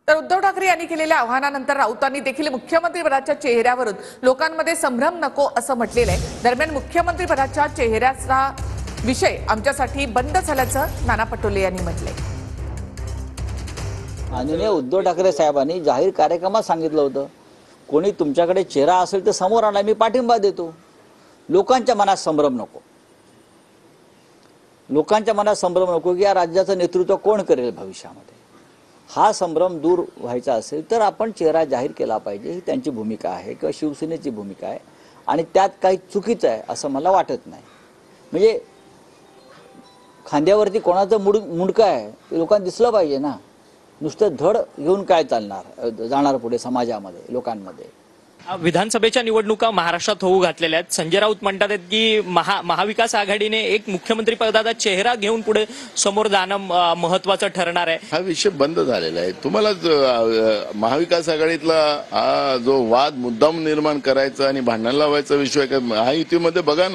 तर उद्धव ठाकरे यांनी केलेल्या आव्हानानंतर राऊतांनी देखील मुख्यमंत्रीपदाच्या चेहऱ्यावरून लोकांमध्ये संभ्रम नको असं म्हटलेलं आहे। दरम्यान मुख्यमंत्रीपदाच्या चेहऱ्याचा विषय आमच्यासाठी बंद झाल्याचं नाना पटोले यांनी म्हटलंय। माननीय उद्धव ठाकरे साहेबांनी जाहीर कार्यक्रमात सांगितलं होतं, कोणी तुमच्याकडे चेहरा असेल तर समोर आणा, मी पाठिंबा देतो। लोकांच्या मनात संभ्रम नको, लोकांच्या मनात संभ्रम नको की या राज्याचं नेतृत्व कोण करेल भविष्यामध्ये। हा संभ्रम दूर व्हायचा असेल तर आपण चेहरा जाहीर केला पाहिजे, ही त्यांची भूमिका आहे किंवा शिवसेनेची भूमिका आहे आणि त्यात काही चुकीचं आहे असं मला वाटत नाही। म्हणजे खांद्यावरती कोणाचं मुंडकं आहे ते लोकांना दिसलं पाहिजे ना, नुसतं धड घेऊन काय चालणार जाणार पुढे समाजामध्ये लोकांमध्ये। विधानसभेच्या निवडणुका महाराष्ट्रात होऊ घातलेल्या आहेत। संजय राऊत म्हणतात की महाविकास आघाडीने एक मुख्यमंत्री पदाचा चेहरा घेऊन पुढे समोर जाणं महत्त्वाचं ठरणार आहे। हा विषय बंद झालेला आहे। तुम्हाला महाविकास आघाडीतला हा जो वाद मुद्दाम निर्माण करायचा आणि भांडण लावायचा विषय हा युतीमध्ये बघा ना।